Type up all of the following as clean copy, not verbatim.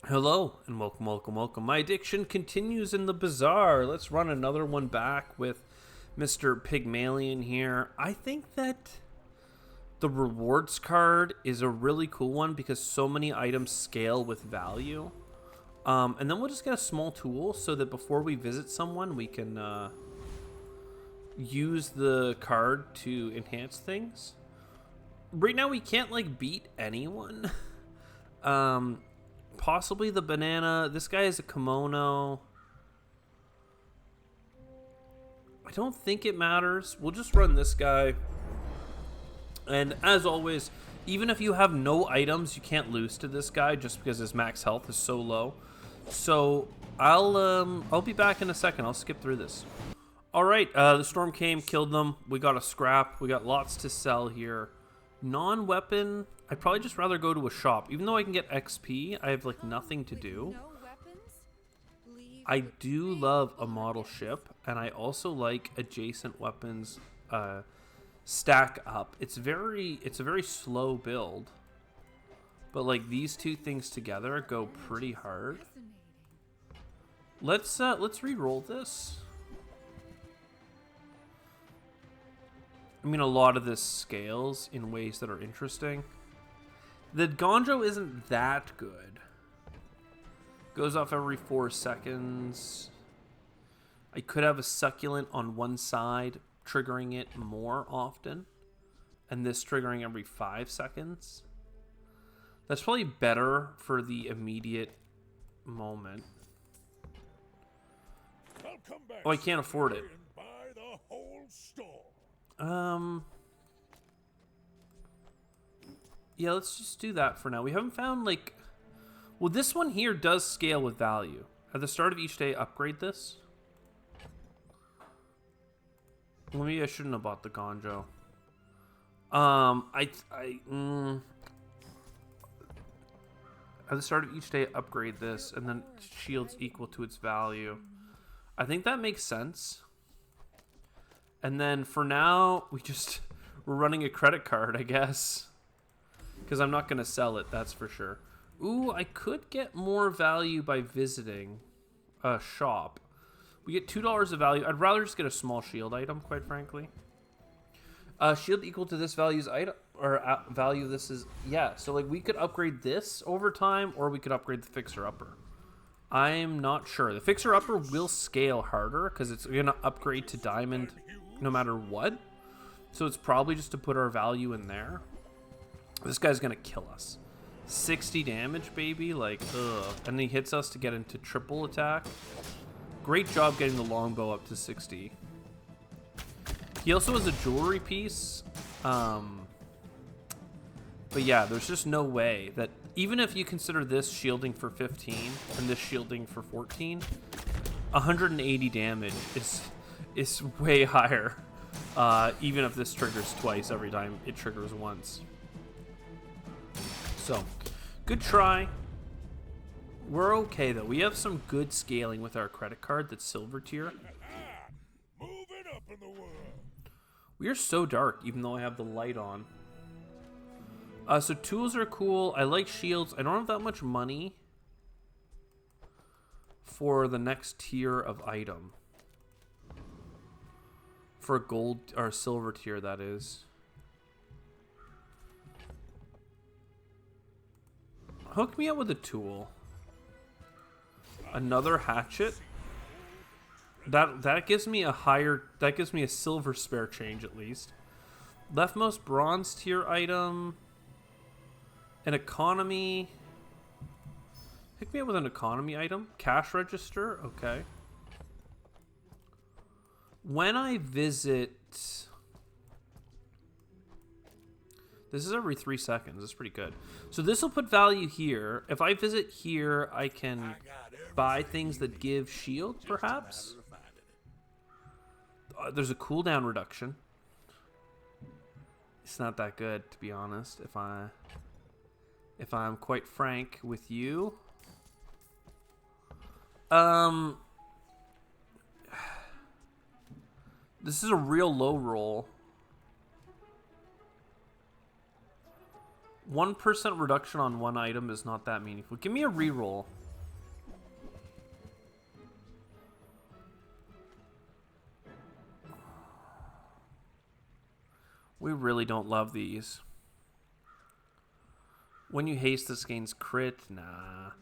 Hello and welcome, welcome, welcome. My addiction continues in the Bazaar. Let's run another one back with Mr. Pygmalion here. I think that the rewards card is a really cool one because so many items scale with value. And then we'll just get a small tool so that before we visit someone, we can use the card to enhance things. Right now, we can't beat anyone. Possibly the banana. This guy is a kimono. I don't think it matters. We'll just run this guy. And as always, even if you have no items, you can't lose to this guy just because his max health is so low. So I'll be back in a second. I'll skip through this. All right, the storm came, killed them. We got a scrap. We got lots to sell here. Non-weapon. I'd probably just rather go to a shop. Even though I can get XP, I have nothing to do. I do love a model ship, and I also like adjacent weapons stack up. It's a very slow build, but these two things together go pretty hard. Let's re-roll this. I mean, a lot of this scales in ways that are interesting. The Gonjo isn't that good. Goes off every 4 seconds. I could have a succulent on one side, triggering it more often. And this triggering every 5 seconds. That's probably better for the immediate moment. Oh, I can't afford it. Yeah, let's just do that for now. We haven't found, well, this one here does scale with value. At the start of each day, upgrade this. Well, maybe I shouldn't have bought the Gonjo. At the start of each day, upgrade this, and then shields equal to its value. I think that makes sense. And then for now, we're running a credit card, I guess. Because I'm not going to sell it, that's for sure. Ooh, I could get more value by visiting a shop. We get $2 of value. I'd rather just get a small shield item, quite frankly. Shield equal to this value's item, or value this is, yeah. So we could upgrade this over time, or we could upgrade the fixer-upper. I'm not sure. The fixer-upper will scale harder because it's going to upgrade to diamond no matter what. So it's probably just to put our value in there. This guy's going to kill us. 60 damage, baby. Ugh. And he hits us to get into triple attack. Great job getting the longbow up to 60. He also has a jewelry piece. But yeah, there's just no way that... Even if you consider this shielding for 15 and this shielding for 14, 180 damage is way higher. Even if this triggers twice every time it triggers once. So, good try. We're okay though. We have some good scaling with our credit card that's silver tier. Moving up in the world. We are so dark, even though I have the light on. So tools are cool. I like shields. I don't have that much money for the next tier of item. For a gold or silver tier, that is. Hook me up with a tool. Another hatchet. That gives me a silver spare change at least. Leftmost bronze tier item. An economy. Pick me up with an economy item. Cash register. Okay. When I visit... This is every 3 seconds. That's pretty good. So this will put value here. If I visit here, I can buy things that give shield, perhaps. There's a cooldown reduction. It's not that good, to be honest, if I'm quite frank with you. This is a real low roll. 1% reduction on one item is not that meaningful. Give me a reroll. We really don't love these. When you haste, this gains crit. Nah.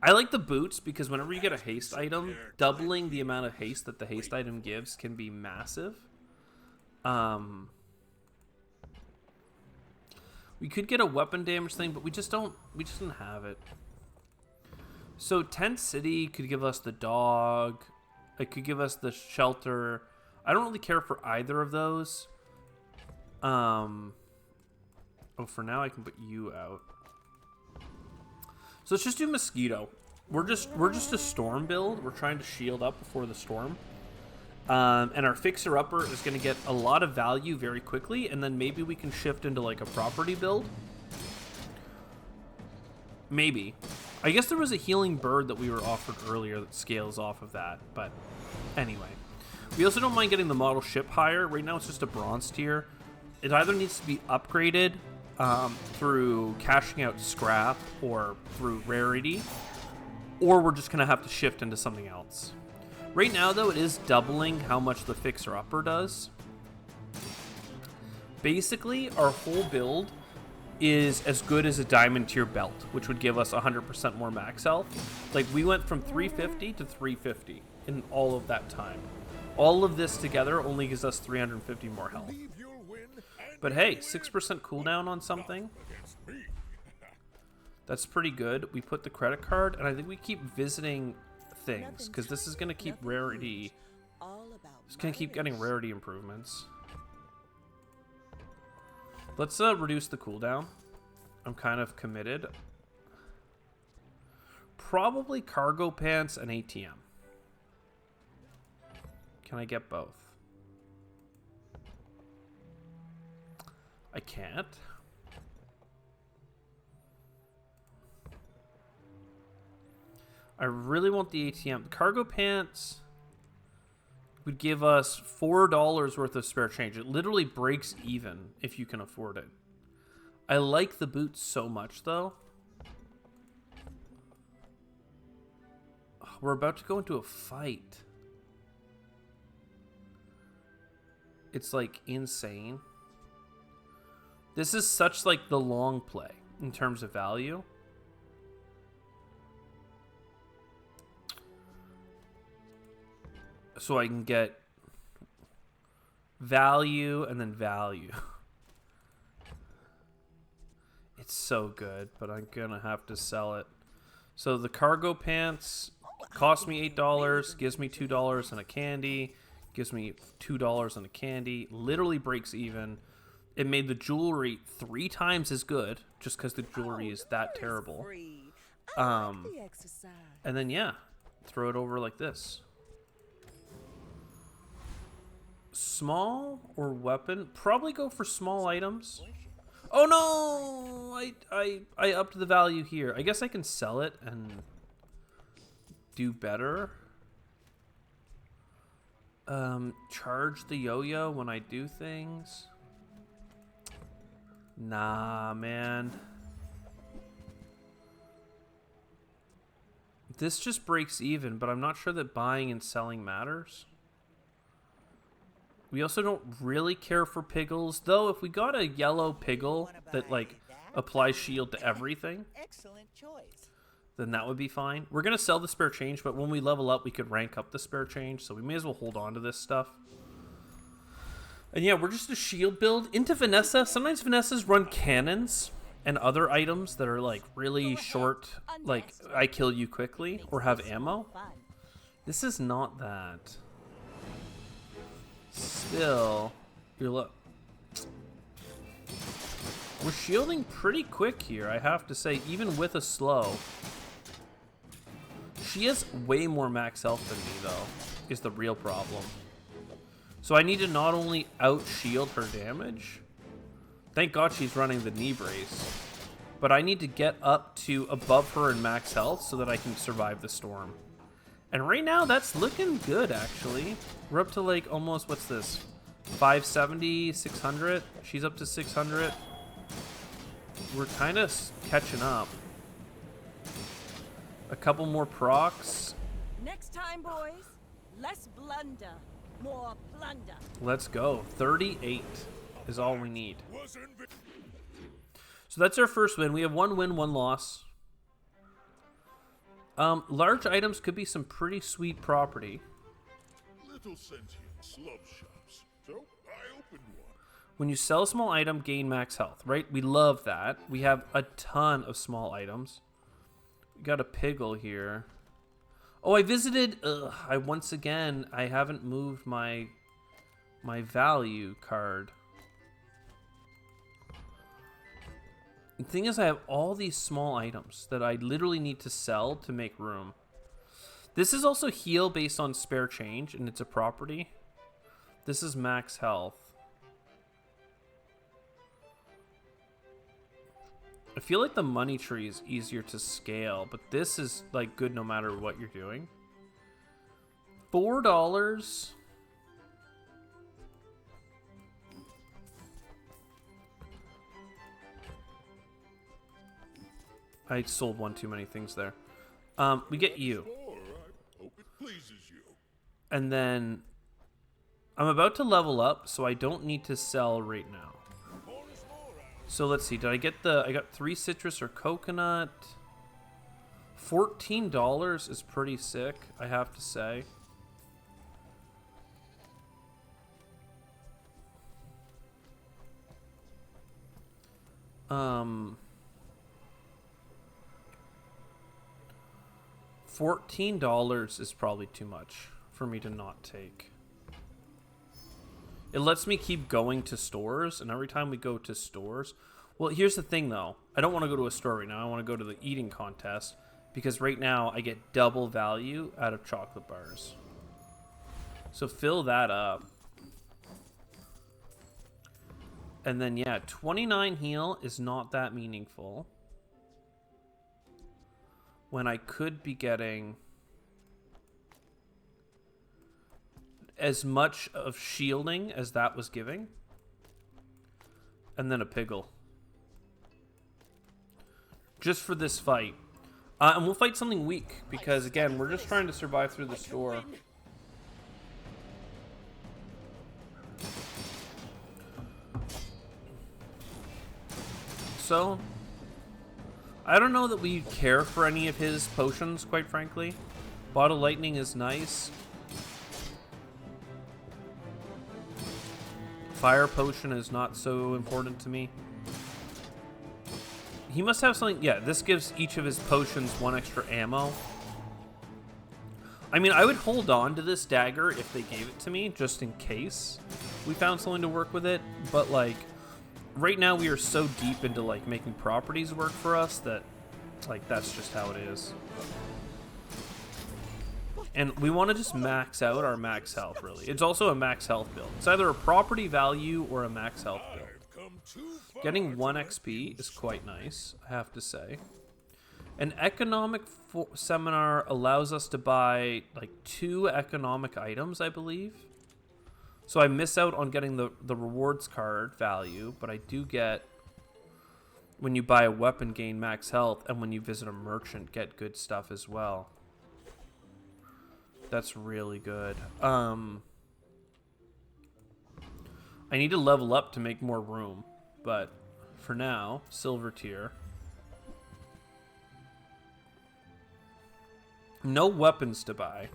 I like the boots because whenever you get a haste item, doubling the amount of haste that the haste item gives can be massive. We could get a weapon damage thing, but we just don't have it. So Tent City could give us the dog. It could give us the shelter. I don't really care for either of those. Oh, for now I can put you out. So let's just do Mosquito. We're just a storm build. We're trying to shield up before the storm. And our fixer-upper is going to get a lot of value very quickly, and then maybe we can shift into like a property build. Maybe. I guess there was a healing bird that we were offered earlier that scales off of that, but anyway. We also don't mind getting the model ship higher. Right now it's just a bronze tier. It either needs to be upgraded through cashing out scrap or through rarity, or we're just going to have to shift into something else. Right now, though, it is doubling how much the fixer-upper does. Basically, our whole build is as good as a diamond tier belt, which would give us 100% more max health. Like, we went from 350 to 350 in all of that time. All of this together only gives us 350 more health. But hey, 6% cooldown on something. That's pretty good. We put the credit card, and I think we keep visiting things, because this is going to keep rarity. It's going to keep getting rarity improvements. Let's reduce the cooldown. I'm kind of committed. Probably cargo pants and ATM. Can I get both? I can't. I really want the ATM. Cargo pants would give us $4 worth of spare change. It literally breaks even if you can afford it. I like the boots so much, though. We're about to go into a fight. It's like insane. This is such like the long play in terms of value. So I can get value and then value. It's so good, but I'm gonna have to sell it. So the cargo pants cost me $8, gives me $2 and a candy, gives me $2 and a candy, literally breaks even. It made the jewelry 3 times as good just because the jewelry is that terrible. And then yeah, throw it over like this. Small or weapon? Probably go for small items. Oh no! I upped the value here. I guess I can sell it and do better. Charge the yo-yo when I do things. Nah, man. This just breaks even, but I'm not sure that buying and selling matters. We also don't really care for piggles, though if we got a yellow piggle that like applies shield to everything, then that would be fine. We're going to sell the spare change, but when we level up, we could rank up the spare change, so we may as well hold on to this stuff. And yeah, we're just a shield build. Into Vanessa, sometimes Vanessas run cannons and other items that are like really short, like I kill you quickly, or have ammo. This is not that. Still, you're look. We're shielding pretty quick here, I have to say, even with a slow. She has way more max health than me, though, is the real problem. So I need to not only out-shield her damage. Thank God she's running the knee brace. But I need to get up to above her in max health so that I can survive the storm. And right now, that's looking good, actually. We're up to, like, almost, what's this? 570, 600? She's up to 600. we're kind of catching up. A couple more procs. Next time, boys, less blunder, more plunder. Let's go. 38 is all we need. Was invi- So that's our first win. We have 1 win, 1 loss. Large items could be some pretty sweet property. Little sentient slub shops. So I opened one. When you sell a small item, gain max health, right? We love that. We have a ton of small items. We got a Piggle here. Oh, I visited. I haven't moved my value card. The thing is, I have all these small items that I literally need to sell to make room. This is also heal based on spare change, and it's a property. This is max health. I feel like the money tree is easier to scale, but this is like good no matter what you're doing. $4. I sold one too many things there. We get you. More. I hope it pleases you. And then I'm about to level up, so I don't need to sell right now. More is more. So let's see. Did I get I got 3 citrus or coconut. $14 is pretty sick, I have to say. $14 is probably too much for me to not take. It lets me keep going to stores, and every time we go to stores... Well, here's the thing, though. I don't want to go to a store right now. I want to go to the eating contest, because right now I get double value out of chocolate bars. So fill that up. And then, yeah, 29 heal is not that meaningful. When I could be getting as much of shielding as that was giving. And then a Piggle. Just for this fight. And we'll fight something weak, because again, we're just trying to survive through the store. So, I don't know that we care for any of his potions, quite frankly. Bottle Lightning is nice. Fire Potion is not so important to me. He must have something... Yeah, this gives each of his potions 1 extra ammo. I mean, I would hold on to this dagger if they gave it to me, just in case we found something to work with it. But, like, right now we are so deep into, like, making properties work for us that, like, that's just how it is. And we want to just max out our max health, really. It's also a max health build. It's either a property value or a max health build. I've come too far Getting to 1 let XP you is quite nice, I have to say. An economic seminar allows us to buy, like, 2 economic items, I believe. So I miss out on getting the rewards card value, but I do get, when you buy a weapon, gain max health, and when you visit a merchant, get good stuff as well. That's really good. I need to level up to make more room, but for now, silver tier. No weapons to buy.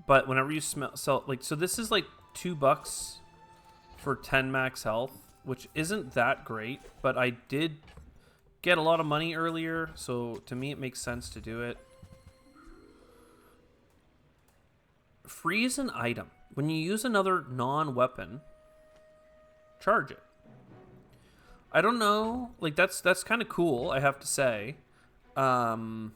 But whenever you sell, like, so this is like $2 for 10 max health, which isn't that great, but I did get a lot of money earlier, so to me it makes sense to do it. Freeze an item. When you use another non-weapon, charge it. I don't know, like that's kind of cool, I have to say. But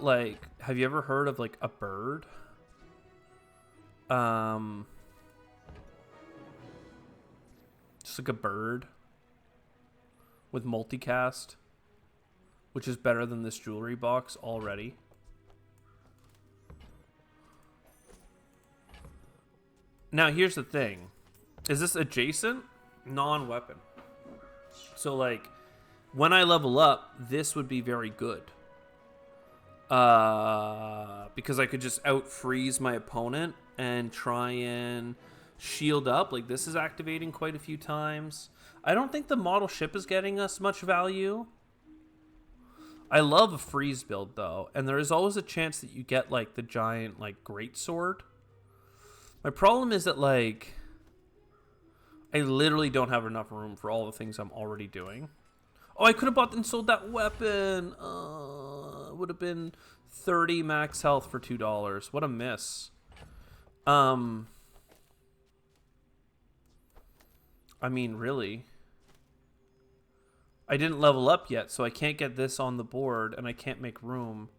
like, have you ever heard of like a bird? Just like a bird with multicast, which is better than this jewelry box already. Now, here's the thing. Is this adjacent? Non-weapon. So, like, when I level up, this would be very good. Because I could just out-freeze my opponent and try and shield up. Like, this is activating quite a few times. I don't think the model ship is getting us much value. I love a freeze build, though. And there is always a chance that you get, like, the giant, like, greatsword. My problem is that, like, I literally don't have enough room for all the things I'm already doing. Oh, I could have bought and sold that weapon. It would have been 30 max health for $2. What a miss. I mean, really. I didn't level up yet, so I can't get this on the board, and I can't make room.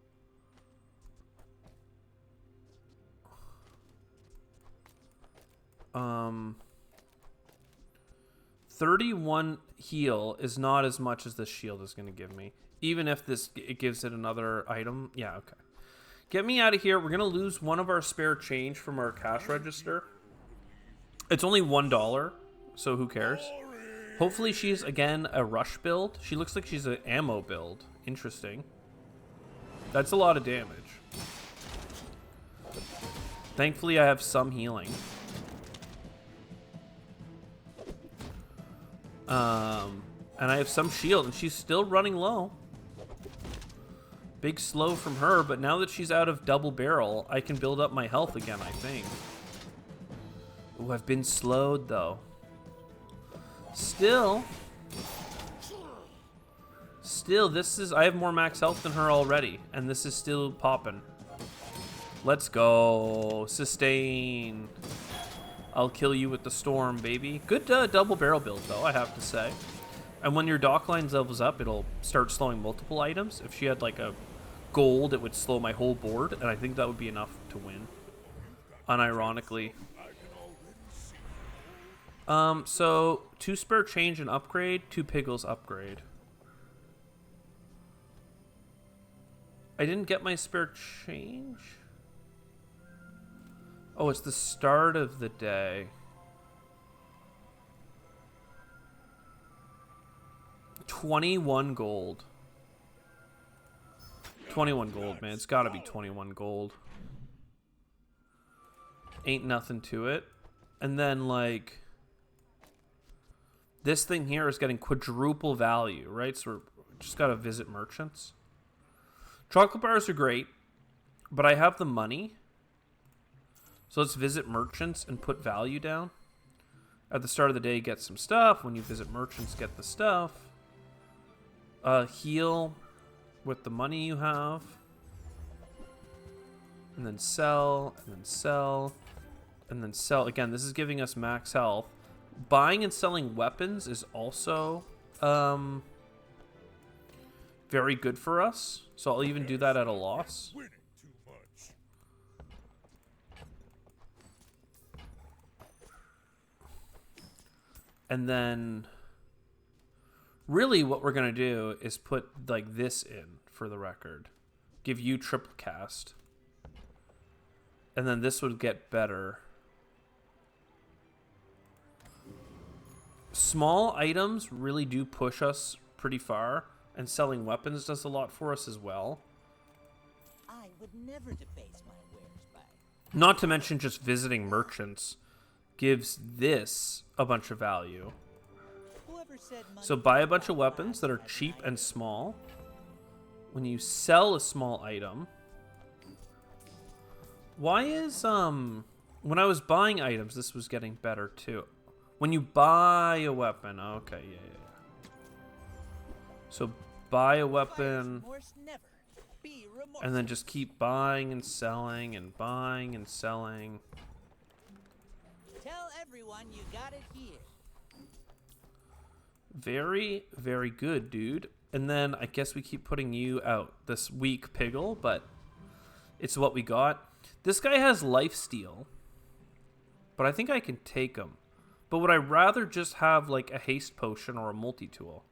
Um... 31 heal is not as much as this shield is going to give me. Even if it gives it another item. Yeah, okay. Get me out of here. We're going to lose one of our spare change from our cash register. It's only $1, so who cares? Hopefully she's, again, a rush build. She looks like she's an ammo build. Interesting. That's a lot of damage. Thankfully, I have some healing. And I have some shield, and she's still running low. Big slow from her, but now that she's out of double barrel, I can build up my health again, I think. Ooh, I've been slowed, though. Still, I have more max health than her already, and this is still popping. Let's go. Sustain. I'll kill you with the storm, baby. Good double barrel build, though, I have to say. And when your dock lines levels up, it'll start slowing multiple items. If she had, like, a gold, it would slow my whole board, and I think that would be enough to win. Unironically. So, 2 spare change and upgrade, 2 piggles upgrade. I didn't get my spare change? Oh, it's the start of the day. 21 gold. 21 gold, man. It's gotta be 21 gold. Ain't nothing to it. And then, like, this thing here is getting quadruple value, right? So we're just gotta visit merchants. Chocolate bars are great, but I have the money. So let's visit merchants and put value down. At the start of the day, get some stuff. When you visit merchants, get the stuff. Heal with the money you have. And then sell, and then sell, and then sell. Again, this is giving us max health. Buying and selling weapons is also very good for us. So I'll even do that at a loss. And then really what we're going to do is put like this in for the record. Give you triple cast. And then this would get better. Small items really do push us pretty far. And selling weapons does a lot for us as well. I would never debase my wares by. Not to mention just visiting merchants gives this a bunch of value. So buy a bunch of weapons that are cheap and small. When you sell a small item, why is when I was buying items, this was getting better too. When you buy a weapon, okay, yeah. So buy a weapon, and then just keep buying and selling and buying and selling. Tell everyone you got it here. Very, very good, dude. And then I guess we keep putting you out. This weak piggle, but it's what we got. This guy has lifesteal, but I think I can take him. But would I rather just have like a haste potion or a multi-tool?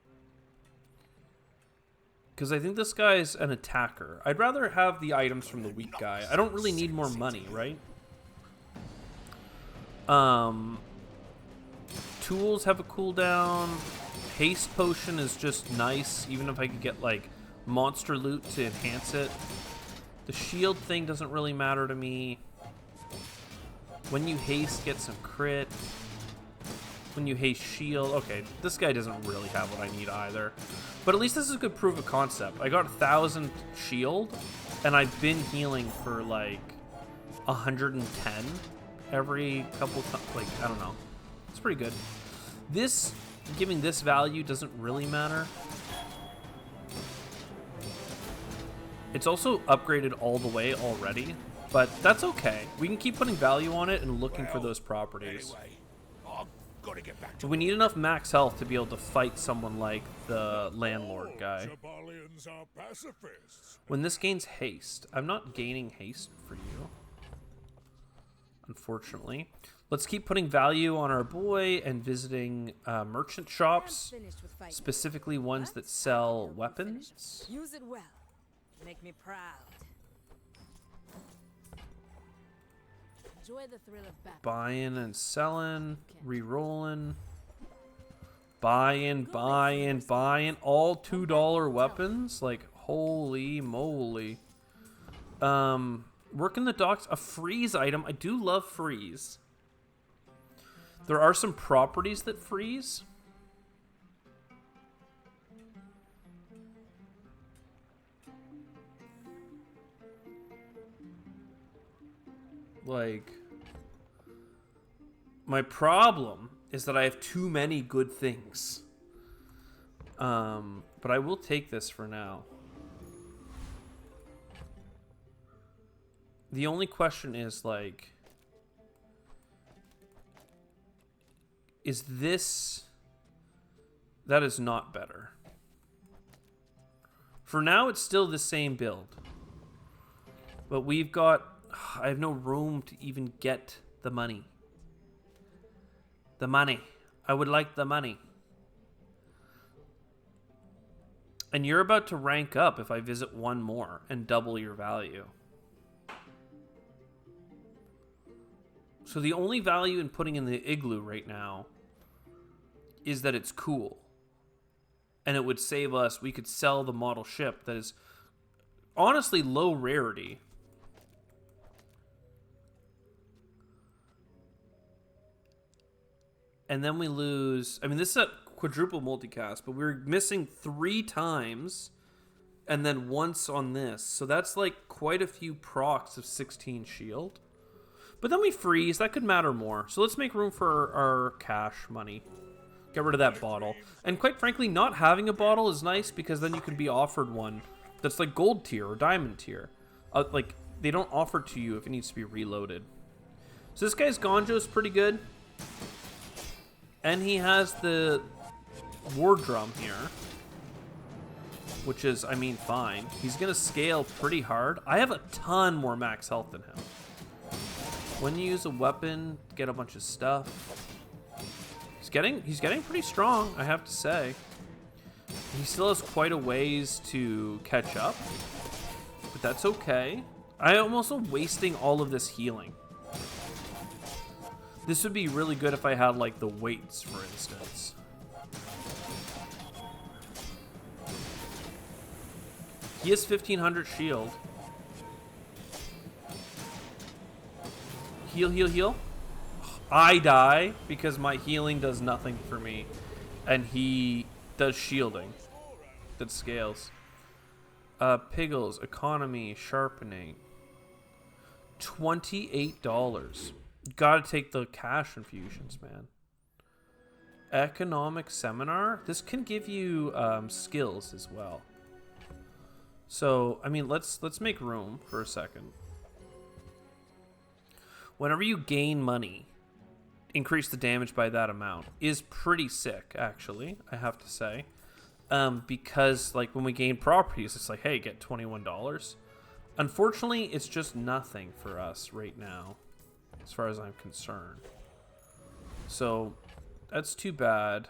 Because I think this guy's an attacker. I'd rather have the items from the weak guy. I don't really need more money, right? Um, tools have a cooldown. Haste potion is just nice, even if I could get like monster loot to enhance it. The shield thing doesn't really matter to me. When you haste, get some crit. When you haste shield, okay, this guy doesn't really have what I need either. But at least this is a good proof of concept. I got 1,000 shield, and I've been healing for like 110 every couple times. Like, I don't know. It's pretty good. This, giving this value doesn't really matter. It's also upgraded all the way already, but that's okay. We can keep putting value on it and looking for those properties. Anyway, I've got to get back to But we need enough max health to be able to fight someone like the landlord guy. Jabalians are pacifists. When this gains haste, I'm not gaining haste for you, unfortunately. Let's keep putting value on our boy and visiting merchant shops, Finished with fighting. specifically ones that sell weapons. Use it well. Make me proud. Enjoy the thrill of battle. Buying and selling, re-rolling. Buying, all $2 weapons? Like, holy moly. Working the docks, a freeze item. I do love freeze. There are some properties that freeze. Like, my problem is that I have too many good things. But I will take this for now. The only question is, like, is this... That is not better. For now, it's still the same build. But we've got... I have no room to even get the money. The money. I would like the money. And you're about to rank up if I visit one more and double your value. So the only value in putting in the igloo right now is that it's cool. And it would save us. We could sell the model ship that is honestly low rarity. And then we lose... I mean, this is a quadruple multicast, but we're missing 3 times and then once on this. So that's like quite a few procs of 16 shield. But then we freeze. That could matter more. So let's make room for our cash money. Get rid of that bottle. And quite frankly, not having a bottle is nice because then you can be offered one that's like gold tier or diamond tier. Like, they don't offer it to you if it needs to be reloaded. So this guy's Gonjo's pretty good. And he has the war drum here. Which is, I mean, fine. He's going to scale pretty hard. I have a ton more max health than him. When you use a weapon, get a bunch of stuff. He's getting pretty strong, I have to say. He still has quite a ways to catch up. But that's okay. I am also wasting all of this healing. This would be really good if I had, like, the weights, for instance. He has 1500 shield. Heal, heal, heal. I die because my healing does nothing for me. And he does shielding. That scales. Piggles, economy, sharpening. $28. Gotta take the cash infusions, man. Economic seminar. This can give you skills as well. So, I mean, let's make room for a second. Whenever you gain money, increase the damage by that amount is pretty sick, actually, I have to say. Because, like, when we gain properties, it's like, hey, get $21. Unfortunately, it's just nothing for us right now, as far as I'm concerned. So, that's too bad.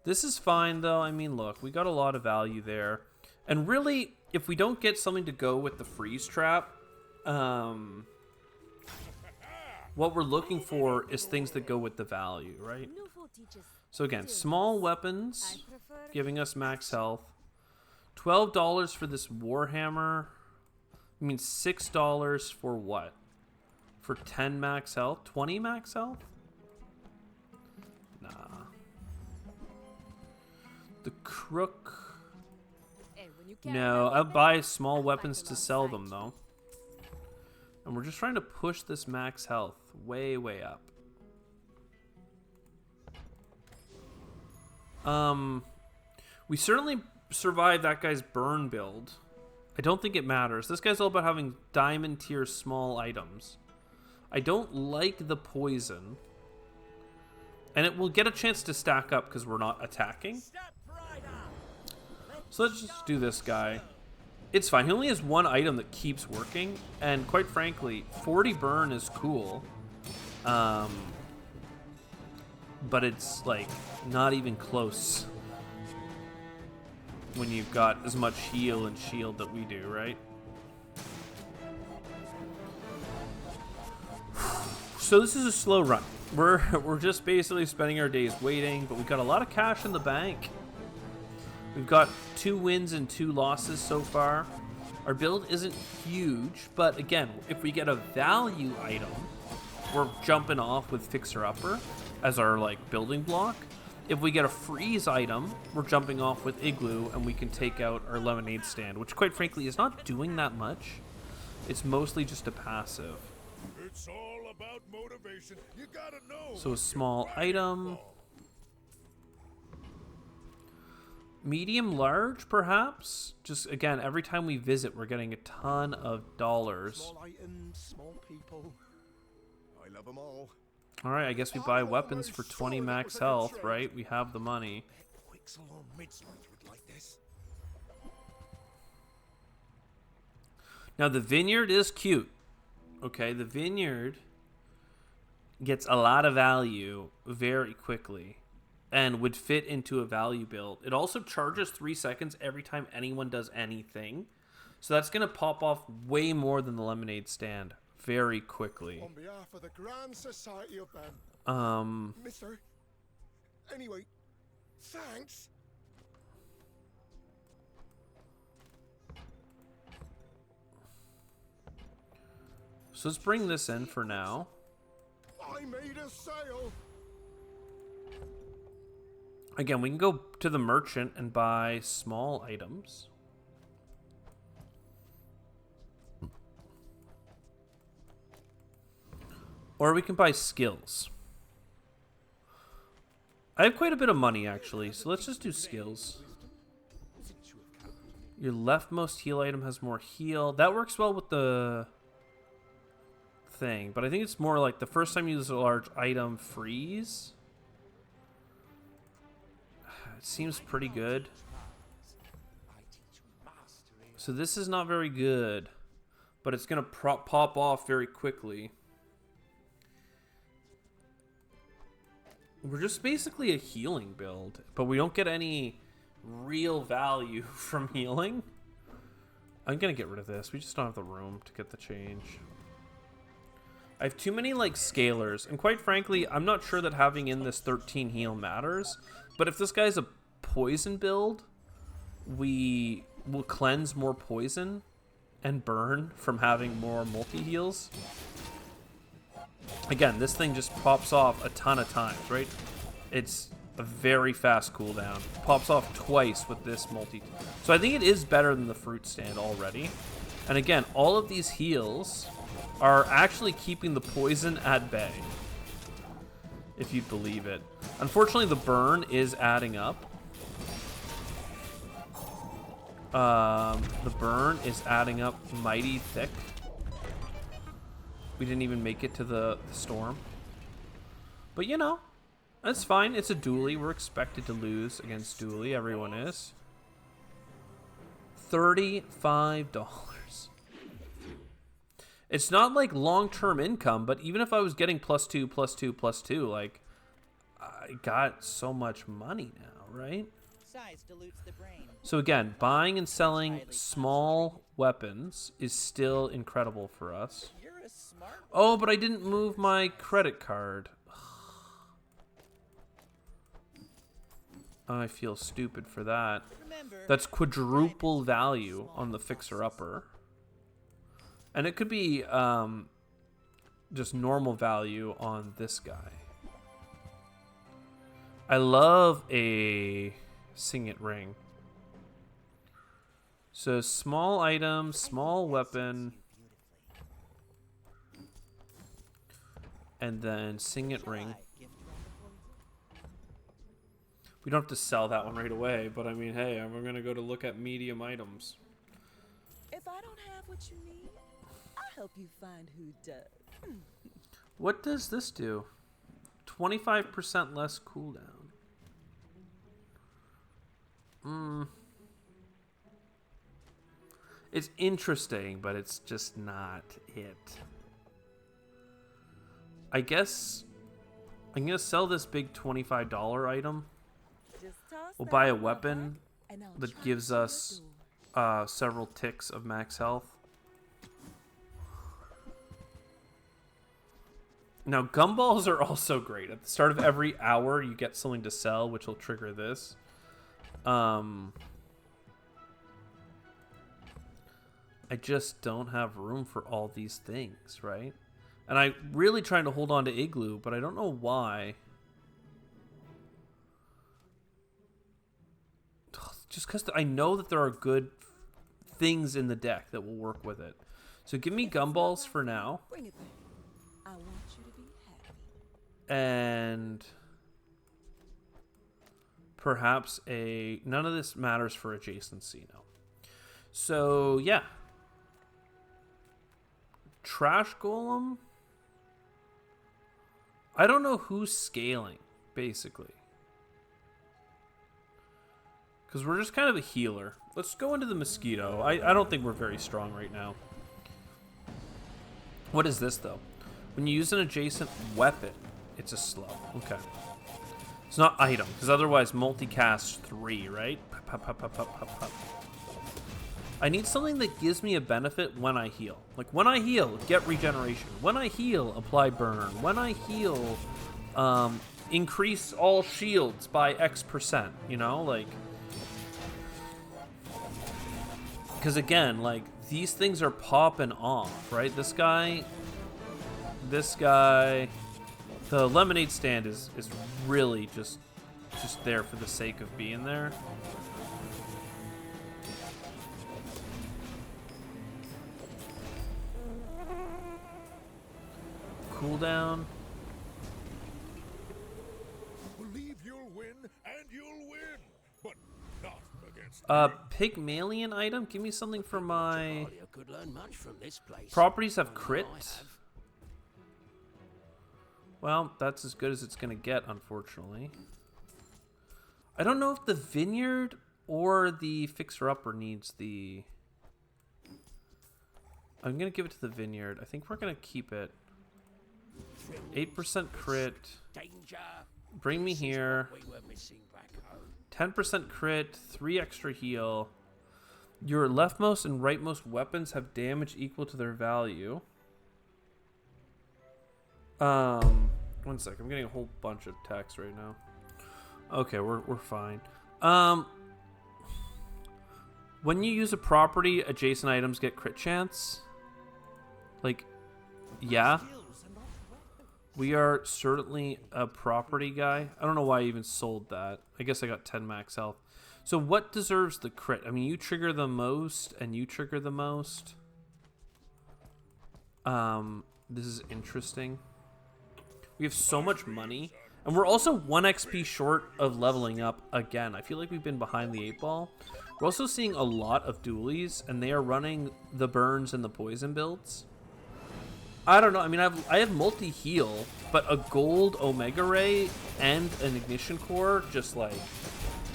This is fine, though. I mean, look, we got a lot of value there. And really, if we don't get something to go with the freeze trap, what we're looking for is things that go with the value, right? So again, small weapons giving us max health. $12 for this Warhammer. I mean $6 for what? For 10 max health? 20 max health? Nah. The Crook. No, I'll buy small weapons to sell them though. And we're just trying to push this max health way, way up. We certainly survived that guy's burn build. I don't think it matters. This guy's all about having diamond tier small items. I don't like the poison. And it will get a chance to stack up because we're not attacking. So let's just do this guy. It's fine. He only has one item that keeps working. And quite frankly, 40 burn is cool. But it's like not even close when you've got as much heal and shield that we do, right? So this is a slow run. We're just basically spending our days waiting, but we've got a lot of cash in the bank. We've got 2 wins and 2 losses so far. Our build isn't huge, but again, if we get a value item, we're jumping off with Fixer Upper as our like building block. If we get a freeze item, we're jumping off with Igloo and we can take out our lemonade stand, which quite frankly is not doing that much. It's mostly just a passive. It's all about motivation. You gotta know. So a small item. Medium large, perhaps? Just, again, every time we visit, we're getting a ton of dollars. Small items, small people. I love them all. Alright, I guess we buy weapons for 20 max health, right? We have the money. Now, the vineyard is cute. Okay, the vineyard gets a lot of value very quickly and would fit into a value build. It also charges 3 seconds every time anyone does anything. So that's going to pop off way more than the lemonade stand very quickly. On behalf of the Grand Society of Ben. Mister. Anyway, thanks. So let's bring this in for now. I made a sale. Again, we can go to the merchant and buy small items. Or we can buy skills. I have quite a bit of money, actually, so let's just do skills. Your leftmost heal item has more heal. That works well with the thing, but I think it's more like the first time you use a large item, freeze. It seems pretty good. So this is not very good, but it's going to pop off very quickly. We're just basically a healing build, but we don't get any real value from healing. I'm going to get rid of this. We just don't have the room to get the change. I have too many like scalers, and quite frankly, I'm not sure that having in this 13 heal matters. But if this guy's a poison build, we will cleanse more poison and burn from having more multi-heals. Again, this thing just pops off a ton of times, right? It's a very fast cooldown. Pops off twice with this multi. So I think it is better than the fruit stand already. And again, all of these heals are actually keeping the poison at bay, if you'd believe it. Unfortunately, the burn is adding up. The burn is adding up mighty thick. We didn't even make it to the storm. But you know, that's fine. It's a dually. We're expected to lose against dually. Everyone is. $35. It's not like long-term income, but even if I was getting +2, +2, +2, like, I got so much money now, right? Size dilutes the brain. So again, buying and selling small weapons is still incredible for us. You're a smart. Oh, but I didn't move my credit card. I feel stupid for that. Remember, That's quadruple value on the fixer-upper. And it could be just normal value on this guy. I love a Signet ring. So small item, small weapon, and then Signet ring. We don't have to sell that one right away, but I mean, hey, we're gonna go to look at medium items. If I don't have what you need, I'll help you find who does. What does this do? 25% less cooldown. It's interesting, but it's just not it. I guess I'm gonna sell this big $25 item. Just toss We'll that buy a in my weapon bag, and I'll that try gives to your us door. several ticks of max health. Now, gumballs are also great. At the start of every hour, you get something to sell, which will trigger this. I just don't have room for all these things, right? And I'm really trying to hold on to Igloo, but I don't know why. Just because I know that there are good things in the deck that will work with it. So give me gumballs for now. Bring it back. I want you to be happy. And perhaps a... None of this matters for adjacency now. So, yeah. Trash Golem. I don't know who's scaling, basically. Because we're just kind of a healer. Let's go into the Mosquito. I don't think we're very strong right now. What is this, though? When you use an adjacent weapon, it's a slow. Okay. It's not item, because otherwise multicast 3, right? Pop, pop, pop, pop, pop, pop. I need something that gives me a benefit when I heal. Like, when I heal, get regeneration. When I heal, apply burn. When I heal, increase all shields by X%, you know? Like... Because again, like, these things are popping off, right? This guy, the lemonade stand is really just there for the sake of being there. Cooldown. Believe you'll win, and you'll win, but not against Pygmalion item. Give me something for my could learn much from this place. properties. Have I crit. have. Well, that's as good as it's gonna get, unfortunately. I don't know if the vineyard or the fixer-upper needs the... I'm gonna give it to the vineyard. I think we're gonna keep it. 8% crit. Danger. Bring me This is here. what we were missing back home. 10% crit, 3 extra heal. Your leftmost and rightmost weapons have damage equal to their value. One sec. I'm getting a whole bunch of text right now. Okay, we're fine. When you use a property, adjacent items get crit chance. Like, yeah. We are certainly a property guy. I don't know why I even sold that. I guess I got 10 max health. So what deserves the crit? I mean, you trigger the most, and you trigger the most. This is interesting. We have so much money. And we're also 1 XP short of leveling up again. I feel like we've been behind the 8 ball. We're also seeing a lot of dualies, and they are running the burns and the poison builds. I don't know. I mean, I have multi-heal, but a gold Omega Ray and an Ignition Core, just like,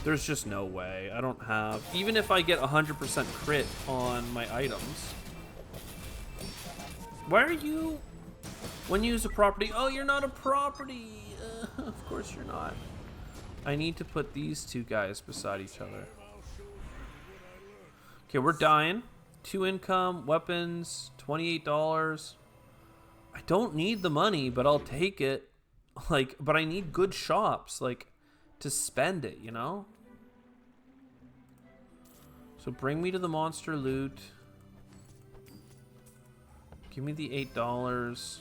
there's just no way. I don't have... Even if I get 100% crit on my items. Why are you... When you use a property... Oh, you're not a property! Of course you're not. I need to put these two guys beside each other. Okay, we're dying. 2 income, weapons, $28. I don't need the money, but I'll take it. Like, but I need good shops, like, to spend it, you know? So bring me to the monster loot. Give me the $8.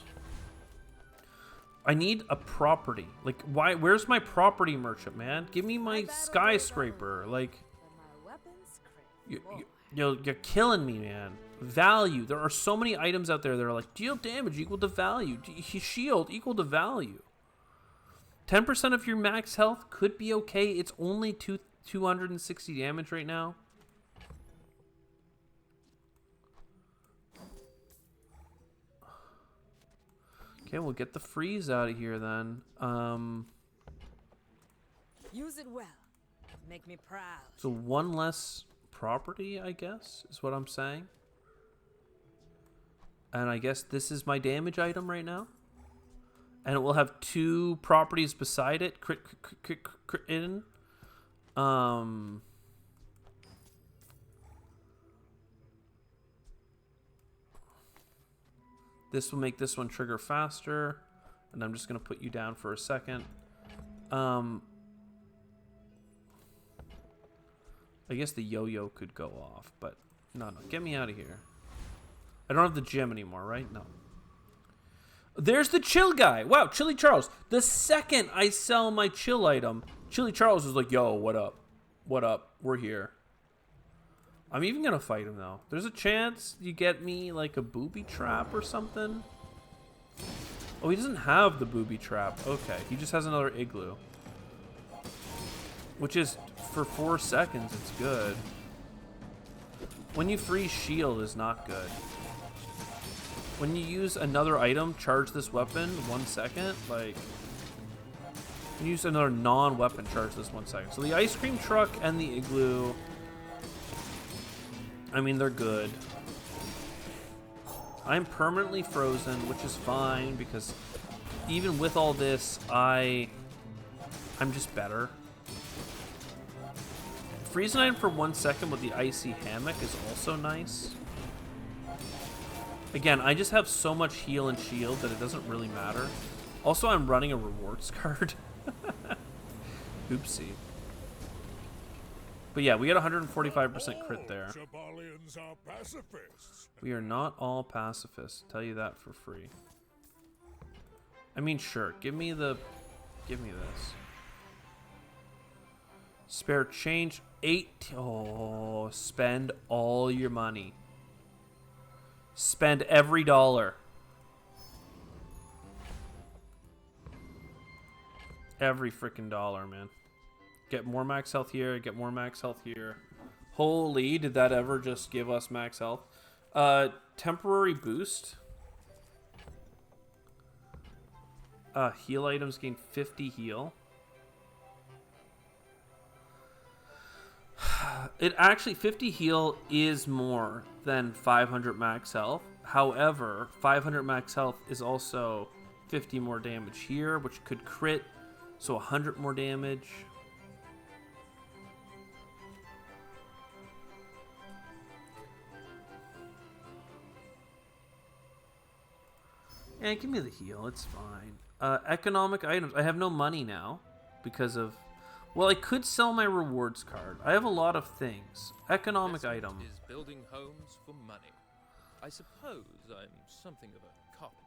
I need a property. Like, why? Where's my property merchant, man? Give me my skyscraper. Like, you're killing me, man. Value. There are so many items out there that are like, deal damage equal to value. Shield equal to value. 10% of your max health could be okay. It's only 260 damage right now. Okay, we'll get the freeze out of here then. Use it well. Make me proud. So one less property, I guess, is what I'm saying. And I guess this is my damage item right now. And it will have 2 properties beside it. Crit in. This will make this one trigger faster. And I'm just going to put you down for a second. I guess the yo-yo could go off, but no. Get me out of here. I don't have the gem anymore, right? No. There's the chill guy. Wow, Chili Charles. The second I sell my chill item, Chili Charles is like, yo, what up? What up? We're here. I'm even going to fight him, though. There's a chance you get me, like, a booby trap or something. Oh, he doesn't have the booby trap. Okay, he just has another igloo. Which is, for 4 seconds, it's good. When you freeze shield is not good. When you use another item, charge this weapon 1 second, like... When you use another non-weapon, charge this 1 second. So the ice cream truck and the igloo... I mean, they're good. I'm permanently frozen, which is fine, because even with all this, I'm just better. Freezing item for 1 second with the icy hammock is also nice. Again, I just have so much heal and shield that it doesn't really matter. Also, I'm running a rewards card. Oopsie. But yeah, we got 145% crit there. Shabalians are pacifists. We are not all pacifists. Tell you that for free. I mean, sure. Give me this. Spare change 8. Oh, spend all your money. Spend every dollar. Every freaking dollar, man. Get more max health here, get more max health here. Holy, did that ever just give us max health? Temporary boost. Heal items gain 50 heal. It actually, 50 heal is more than 500 max health. However, 500 max health is also 50 more damage here, which could crit. So 100 more damage. Yeah, give me the heal. It's fine. Economic items. I have no money now because of... Well, I could sell my rewards card. I have a lot of things. Economic item. Is building homes for money. I suppose I'm something of a carpenter.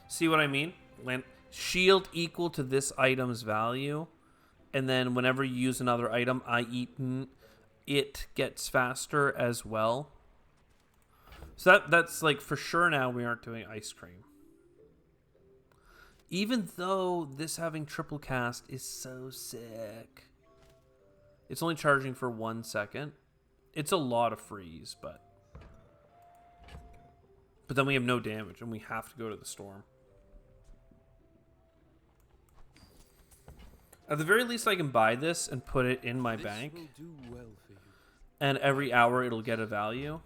See what I mean? Shield equal to this item's value. And then whenever you use another item, it gets faster as well. So that's like for sure now we aren't doing ice cream. Even though this having triple cast is so sick. It's only charging for 1 second. It's a lot of freeze, but then we have no damage and we have to go to the storm. At the very least, I can buy this and put it in my bank. Will do well for you. And every hour it'll get a value.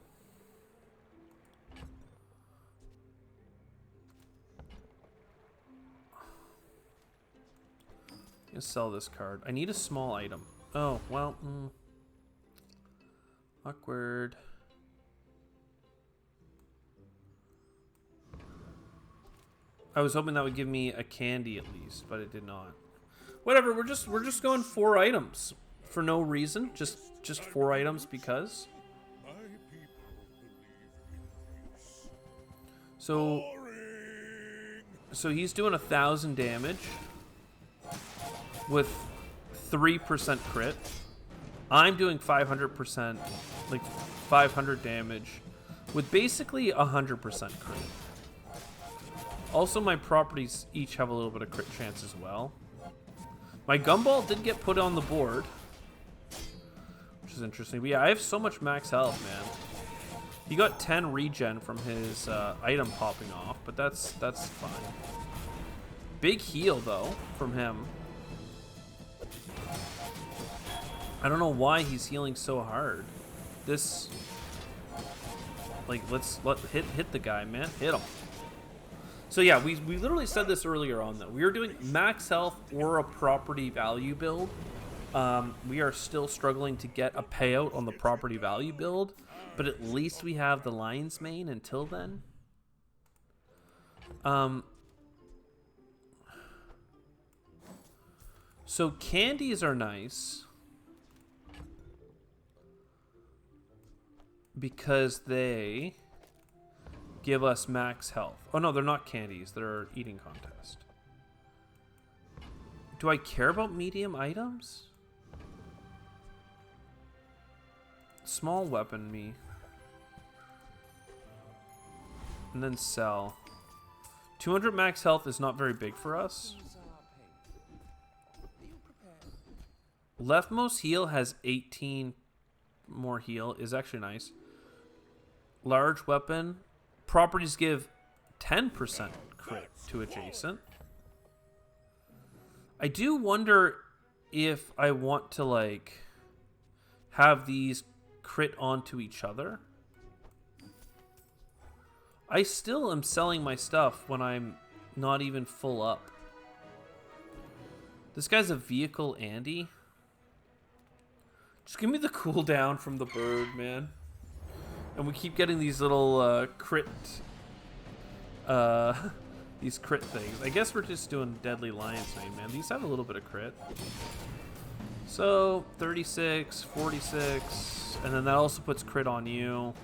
Let's sell this card. I need a small item. Oh, well. Awkward. I was hoping that would give me a candy at least, but it did not. Whatever, we're just going 4 items for no reason, just 4 items because. So he's doing 1,000 damage with 3% crit. I'm doing 500%, like 500 damage with basically 100% crit. Also, my properties each have a little bit of crit chance as well. My gumball did get put on the board, which is interesting. But yeah, I have so much max health, man. He got 10 regen from his item popping off, but that's fine. Big heal though from him. I don't know why he's healing so hard. This, like, let hit the guy, man. Hit him. So yeah, we literally said this earlier on though. We are doing max health or a property value build. We are still struggling to get a payout on the property value build, but at least we have the Lion's Mane until then. So candies are nice because they give us max health. Oh no, they're not candies. They're eating contest. Do I care about medium items? Small weapon me. And then sell. 200 max health is not very big for us. Leftmost heal has 18 more heal. Is actually nice. Large weapon. Properties give 10% crit to adjacent. I do wonder if I want to like have these crit onto each other. I still am selling my stuff when I'm not even full up. This guy's a vehicle Andy. Just give me the cooldown from the bird, man. And we keep getting these little crit, these crit things. I guess we're just doing Deadly Lion's Mane, man. These have a little bit of crit. So 36, 46, and then that also puts crit on you.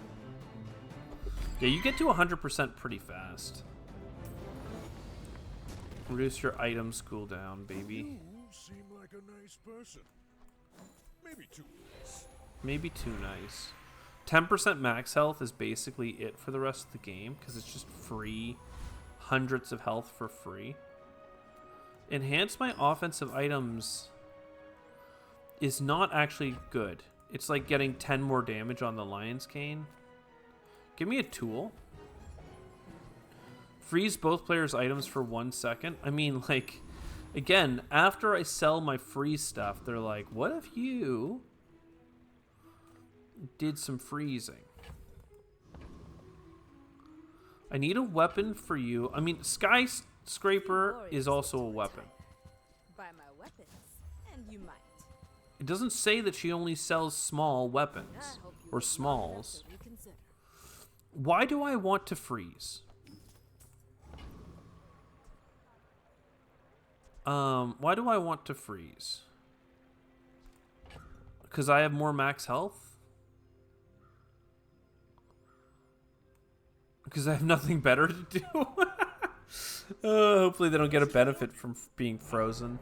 Yeah, you get to 100% pretty fast. Reduce your items cooldown, baby. You seem like a nice person. Maybe too nice. Maybe too nice. 10% max health is basically it for the rest of the game because it's just free. Hundreds of health for free. Enhance my offensive items is not actually good. It's like getting 10 more damage on the Lion's Cane. Give me a tool. Freeze both players' items for 1 second. I mean, like, again, after I sell my free stuff, they're like, what if you did some freezing? I need a weapon for you. I mean, Skyscraper is also a weapon. Buy my weapons, and you might. It doesn't say that she only sells small weapons or smalls. Why do I want to freeze? Why do I want to freeze? Because I have more max health? Because I have nothing better to do? Hopefully they don't get a benefit from being frozen.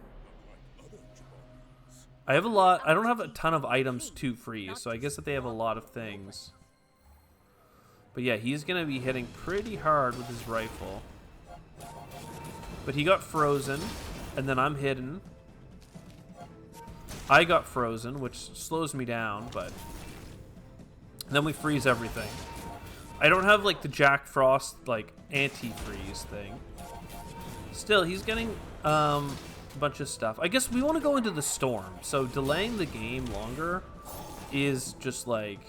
I have a lot. I don't have a ton of items to freeze, so I guess that they have a lot of things. But yeah, he's going to be hitting pretty hard with his rifle. But he got frozen, and then I'm hidden. I got frozen, which slows me down, but then we freeze everything. I don't have like the Jack Frost like anti-freeze thing. Still, he's getting a bunch of stuff. I guess we want to go into the storm, so delaying the game longer is just like,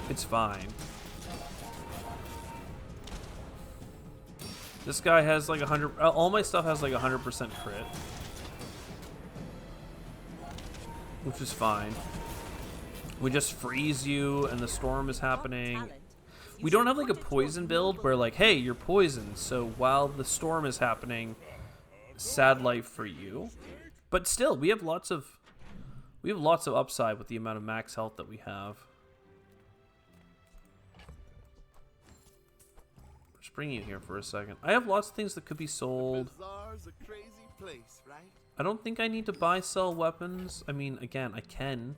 it's fine. This guy has like 100. All my stuff has like 100% crit, which is fine. We just freeze you, and the storm is happening. We don't have like a poison build where like, hey, you're poisoned, so while the storm is happening, sad life for you. But still, we have lots of upside with the amount of max health that we have. Just bring you here for a second. I have lots of things that could be sold. Bazaar's a crazy place, right? I don't think I need to buy, sell weapons. I mean, again, I can.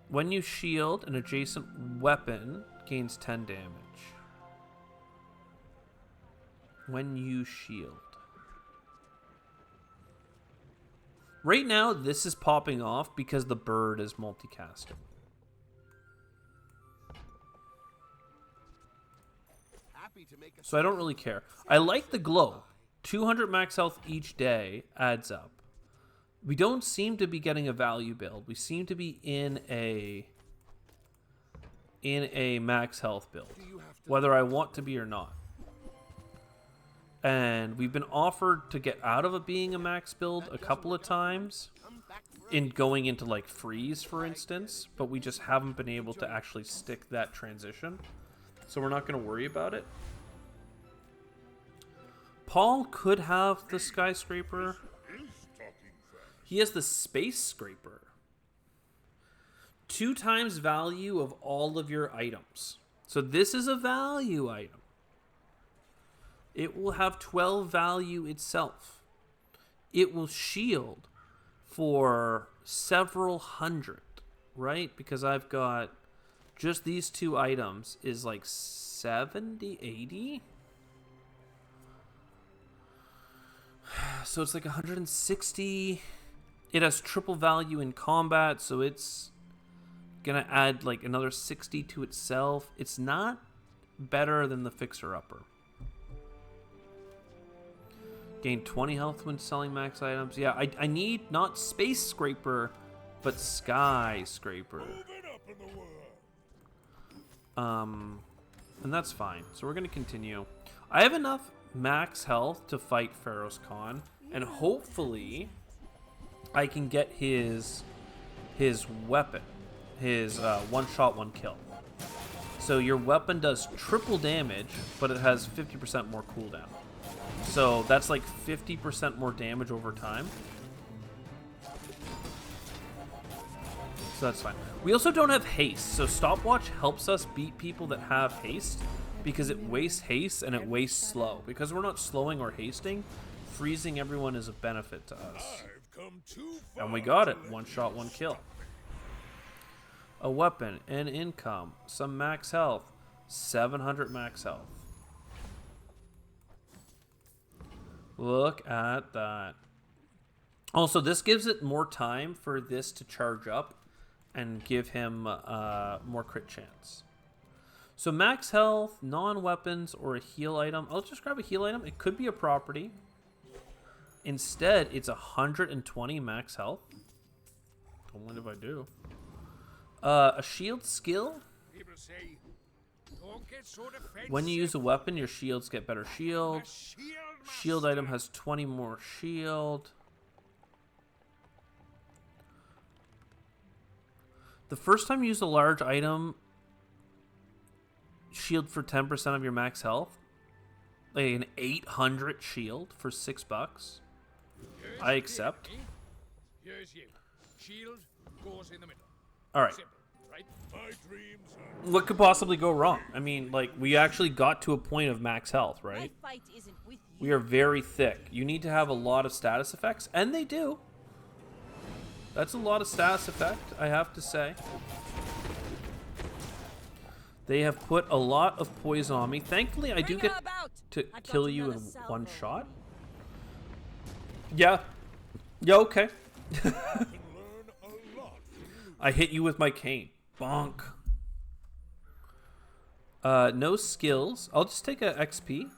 When you shield, an adjacent weapon gains 10 damage. When you shield. Right now, this is popping off because the bird is multicasting. Happy to make a So I don't really care. I like the glow. 200 max health each day adds up. We don't seem to be getting a value build. We seem to be in a max health build, whether I want to be or not. And we've been offered to get out of it being a max build a couple of times in going into like freeze, for instance, but we just haven't been able to actually stick that transition. So we're not going to worry about it. Paul could have the skyscraper. He has the space scraper. 2 times value of all of your items. So this is a value item. It will have 12 value itself. It will shield for several hundred, right? Because I've got just these 2 items is like 70, 80. So it's like 160. It has triple value in combat, so it's gonna add like another 60 to itself. It's not better than the fixer-upper. Gain 20 health when selling max items. Yeah, I need not space scraper, but skyscraper. And that's fine. So we're gonna continue. I have enough max health to fight Pharaoh's Khan, and hopefully I can get his weapon, his one shot, one kill. So your weapon does triple damage, but it has 50% more cooldown. So that's like 50% more damage over time. So that's fine. We also don't have haste, so stopwatch helps us beat people that have haste because it wastes haste and it wastes slow. Because we're not slowing or hasting, freezing everyone is a benefit to us. And we got it. One shot, one kill. A weapon, an income, some max health, 700 max health. Look at that. Also, this gives it more time for this to charge up and give him more crit chance. So max health, non-weapons, or a heal item. I'll just grab a heal item. It could be a property. Instead, it's 120 max health. Don't mind if I do. A shield skill. When you use a weapon, your shields get better shield. Shield item has 20 more shield. The first time you use a large item, shield for 10% of your max health. Like an 800 shield for $6. I accept. Here's you. Shield goes in the middle. All right. Simple, right? My dreams are... What could possibly go wrong? I mean, like, we actually got to a point of max health, right? Fight isn't with you. We are very thick. You need to have a lot of status effects, and they do. That's a lot of status effect, I have to say. They have put a lot of poison on me. Thankfully, I do get to kill you in one shot. Yeah. Yeah, okay. I hit you with my cane. Bonk. No skills. I'll just take a XP.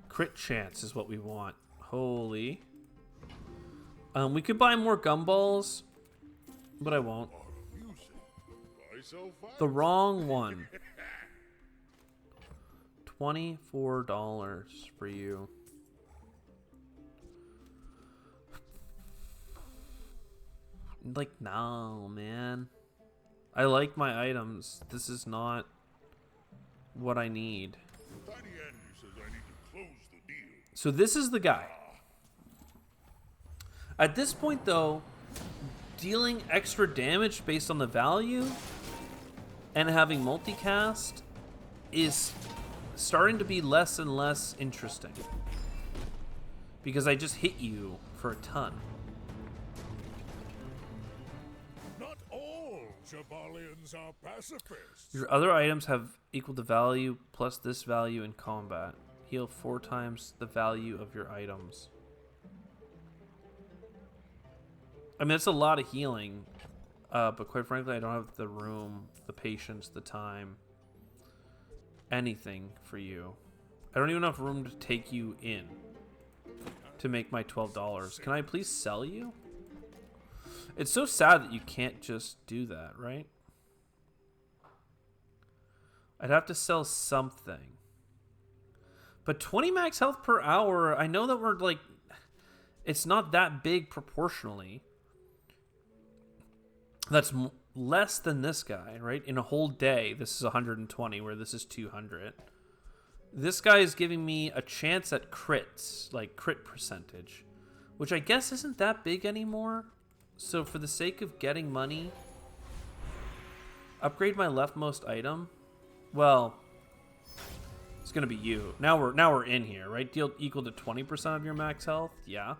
Crit chance is what we want. Holy. We could buy more gumballs, but I won't. The wrong one. $24 for you. Like, no, man. I like my items. This is not what I need. Tiny Andy says I need to close the deal. So this is the guy. At this point, though, dealing extra damage based on the value and having multicast is starting to be less and less interesting. Because I just hit you for a ton. Not all Jabalians are pacifists. Your other items have equal to value plus this value in combat. Heal 4 times the value of your items. I mean, it's a lot of healing, but quite frankly, I don't have the room, the patience, the time, anything for you. I don't even have room to take you in to make my $12. Can I please sell you? It's so sad that you can't just do that, right? I'd have to sell something. But 20 max health per hour, I know that we're like, it's not that big proportionally. That's less than this guy, right? In a whole day, this is 120, where this is 200. This guy is giving me a chance at crits, like crit percentage, which I guess isn't that big anymore. So for the sake of getting money, upgrade my leftmost item. Well, it's gonna be you. Now we're in here, right? Deal equal to 20% of your max health. Yeah.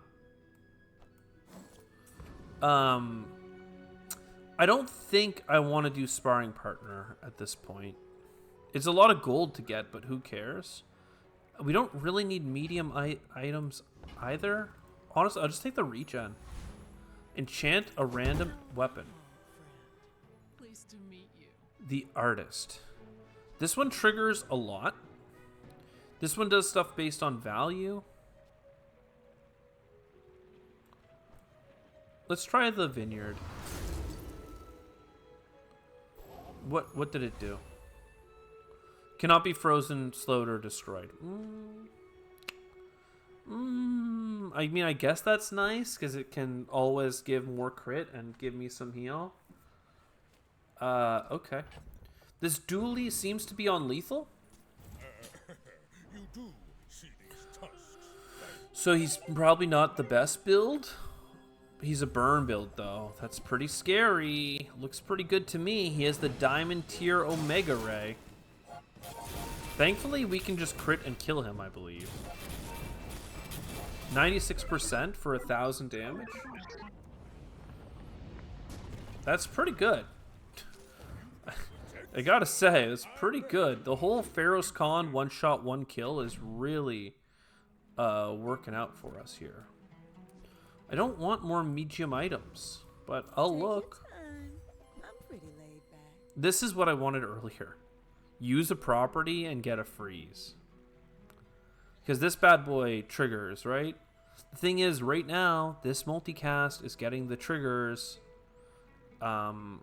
I don't think I want to do sparring partner at this point. It's a lot of gold to get, but who cares? We don't really need medium items either. Honestly, I'll just take the regen. Enchant a random weapon. Pleased to meet you. The artist. This one triggers a lot. This one does stuff based on value. Let's try the vineyard. What did it do? Cannot be frozen, slowed, or destroyed. I mean, I guess that's nice because it can always give more crit and give me some heal. Okay. This dually seems to be on lethal. You do see these tusks. So he's probably not the best build. He's a burn build, though. That's pretty scary. Looks pretty good to me. He has the Diamond Tier Omega Ray. Thankfully, we can just crit and kill him, I believe. 96% for 1,000 damage. That's pretty good. I gotta say, it's pretty good. The whole Pharaoh's Con one shot, one kill is really working out for us here. I don't want more medium items, but I'll Take your look. time. I'm pretty laid back. This is what I wanted earlier. Use a property and get a freeze. Because this bad boy triggers, right? The thing is, right now, this multicast is getting the triggers to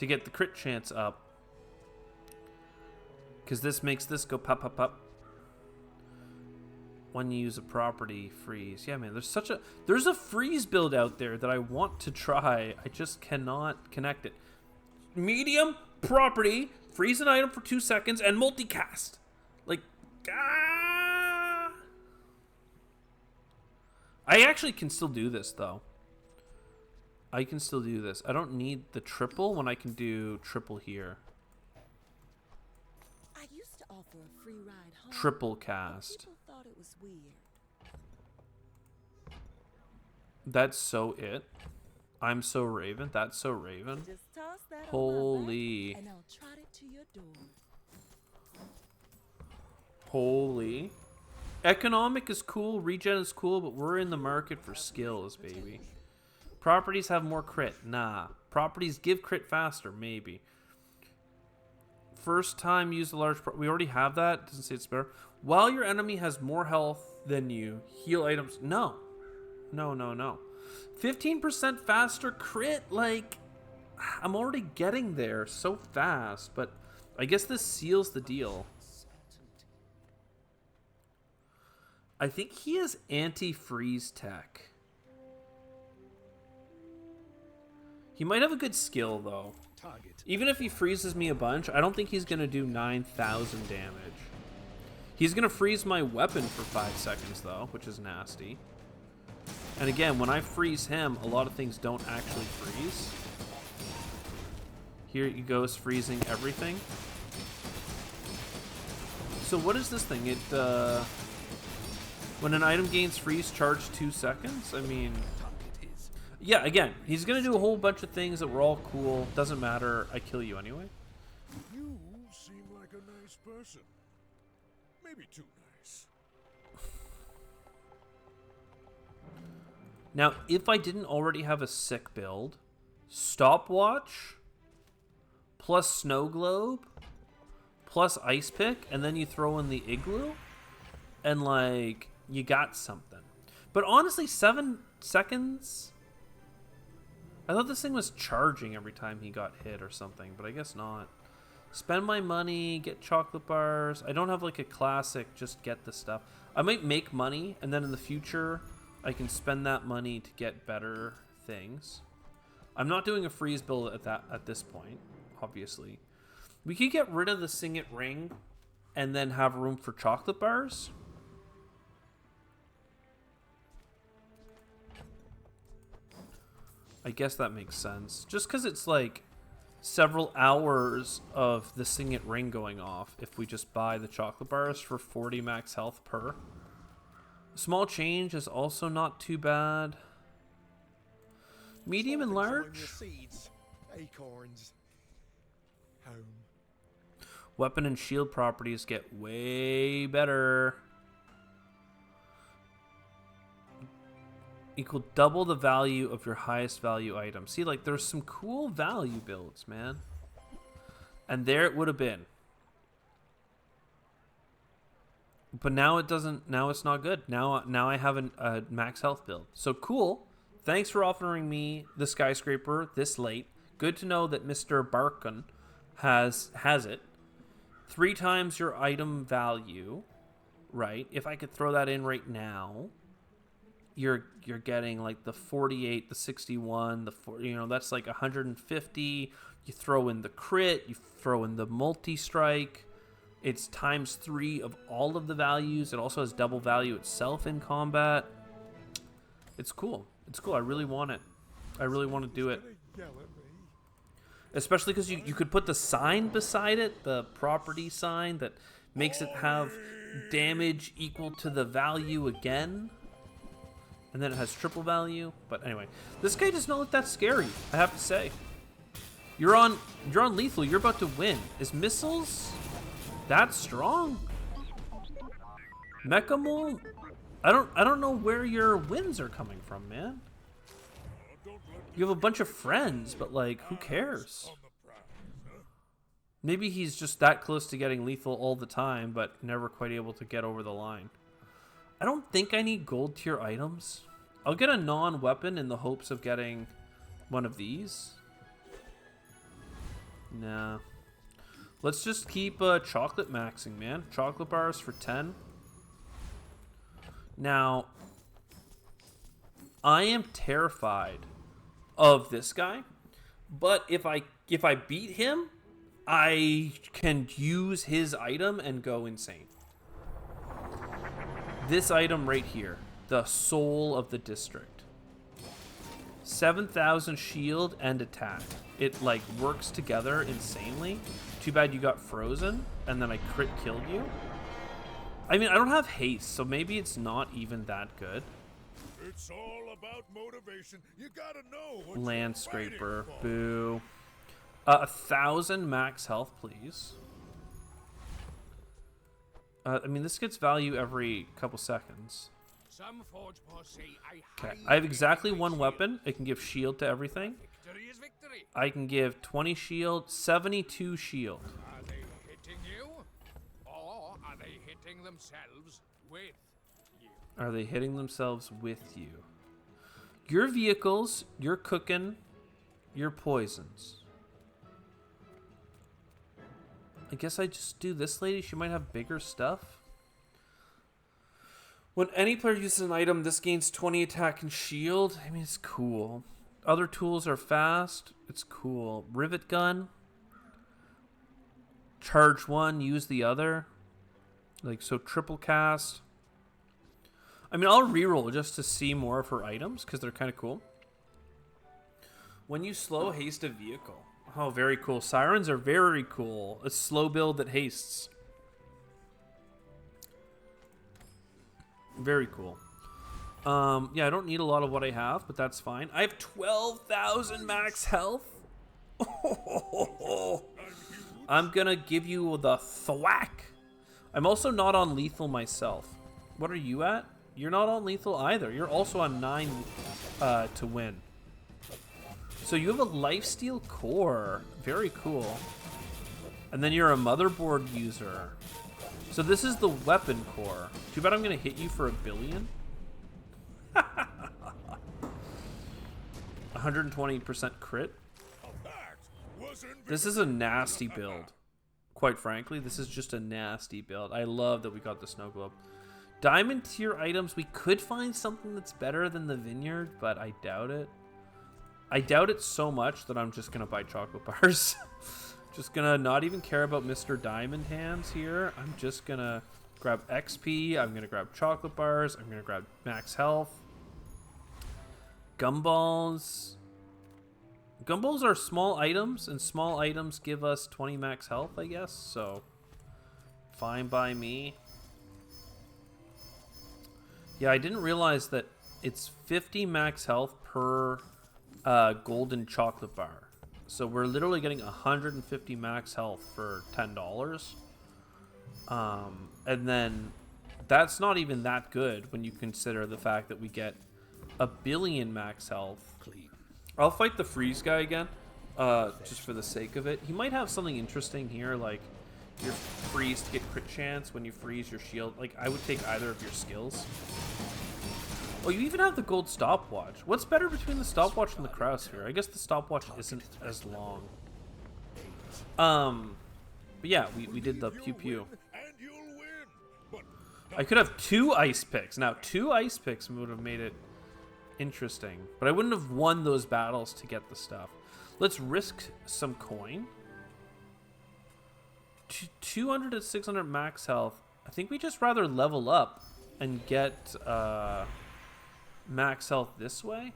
get the crit chance up. Because this makes this go pop, pop, pop. When you use a property, freeze. Yeah, man, there's a freeze build out there that I want to try. I just cannot connect it. Medium, property, freeze an item for 2 seconds, and multicast. Like, I actually can still do this, though. I can still do this. I don't need the triple when I can do triple here. I used to offer a free ride home. Triple but cast. people thought it was weird. That's so it. I'm so Raven. That's so Raven. Just toss that Holy. on my back and I'll trot it to your door. Holy. Economic is cool, regen is cool, but we're in the market for skills, baby. Properties have more crit. Nah. Properties give crit faster, maybe. First time use a large... we already have that. Doesn't say it's better. While your enemy has more health than you, heal items... No. No, no, no. 15% faster crit, like... I'm already getting there so fast, but I guess this seals the deal. I think he has anti-freeze tech. He might have a good skill, though. Even if he freezes me a bunch, I don't think he's going to do 9,000 damage. He's going to freeze my weapon for 5 seconds, though, which is nasty. And again, when I freeze him, a lot of things don't actually freeze. Here he goes, freezing everything. So what is this thing? It, when an item gains freeze charge 2 seconds? I mean... Yeah, again, he's going to do a whole bunch of things that were all cool. Doesn't matter. I kill you anyway. You seem like a nice person. Maybe too nice. Now, if I didn't already have a sick build, stopwatch, plus snow globe, plus ice pick, and then you throw in the igloo, and, like, you got something. But honestly, 7 seconds... I thought this thing was charging every time he got hit or something, but I guess not. Spend my money, get chocolate bars. I don't have like a classic, just get the stuff. I might make money, and then in the future, I can spend that money to get better things. I'm not doing a freeze build at this point, obviously. We could get rid of the Sing It ring and then have room for chocolate bars. I guess that makes sense. Just because it's like several hours of the Sing It ring going off if we just buy the chocolate bars for 40 max health per. Small change is also not too bad. Medium and large. Seeds, acorns, home. Weapon and shield properties get way better. Equal double the value of your highest value item. See, like, there's some cool value builds, man. And there it would have been. But now it doesn't, now it's not good. Now I have a max health build. So cool. Thanks for offering me the skyscraper this late. Good to know that Mr. Barkin has it. 3 times your item value, right? If I could throw that in right now, you're getting like the 48, the 61, the 40, you know, that's like 150. You throw in the crit, you throw in the multi-strike. It's times 3 of all of the values. It also has double value itself in combat. It's cool. It's cool. I really want it. I really want to do it. Especially because you could put the sign beside it, the property sign that makes it have damage equal to the value again. And then it has triple value. But anyway, this guy does not look that scary, I have to say. You're on lethal. You're about to win. Is missiles that strong? Mechamole? I don't know where your wins are coming from, man. You have a bunch of friends, but like, who cares? Maybe he's just that close to getting lethal all the time, but never quite able to get over the line. I don't think I need gold tier items. I'll get a non-weapon in the hopes of getting one of these. Nah. Let's just keep chocolate maxing, man. Chocolate bars for 10. Now, I am terrified of this guy, but if I beat him, I can use his item and go insane. This item right here, the soul of the district. 7,000 shield and attack. It like works together insanely. Too bad you got frozen and then I crit killed you. I mean, I don't have haste, so maybe it's not even that good. It's all about motivation. You gotta know what Landscraper, boo. 1,000 max health, please. I mean, this gets value every couple seconds. Some forge say Okay, I have exactly 1 weapon. It can give shield to everything. victory is victory. I can give 20 shield, 72 shield. Are they hitting you? Or are they hitting themselves with you? Are they hitting themselves with you? Your vehicles, your cooking, your poisons. I guess I just do this lady. She might have bigger stuff. When any player uses an item, this gains 20 attack and shield. I mean, it's cool. Other tools are fast. It's cool. Rivet gun. Charge one, use the other. Like, so triple cast. I mean, I'll reroll just to see more of her items because they're kind of cool. When you slow haste a vehicle. Oh, very cool. Sirens are very cool. A slow build that hastes. Very cool. Yeah, I don't need a lot of what I have, but that's fine. I have 12,000 max health. I'm gonna give you the thwack. I'm also not on lethal myself. What are you at? You're not on lethal either. You're also on 9 to win. So you have a lifesteal core. Very cool. And then you're a motherboard user. So this is the weapon core. Too bad I'm gonna hit you for $1 billion. 120% crit. This is a nasty build. Quite frankly, this is just a nasty build. I love that we got the snow globe. Diamond tier items, we could find something that's better than the vineyard, but I doubt it. I doubt it so much that I'm just gonna buy chocolate bars. Just gonna not even care about Mr. Diamond Hands here. I'm just gonna grab XP. I'm gonna grab chocolate bars. I'm gonna grab max health. Gumballs. Gumballs are small items, and small items give us 20 max health, I guess. So, fine by me. Yeah, I didn't realize that it's 50 max health per golden chocolate bar. So we're literally getting 150 max health for $10. And then that's not even that good when you consider the fact that we get 1 billion max health. I'll fight the freeze guy again, just for the sake of it. He might have something interesting here, like you're freeze to get crit chance when you freeze your shield. Like, I would take either of your skills. Oh, you even have the gold stopwatch. What's better between the stopwatch and the cryosphere? I guess the stopwatch isn't as long. But yeah, we did the pew pew. I could have 2 ice picks. Now, 2 ice picks would have made it interesting, but I wouldn't have won those battles to get the stuff. Let's risk some coin. 200 to 600 max health. I think we just rather level up and get max health this way.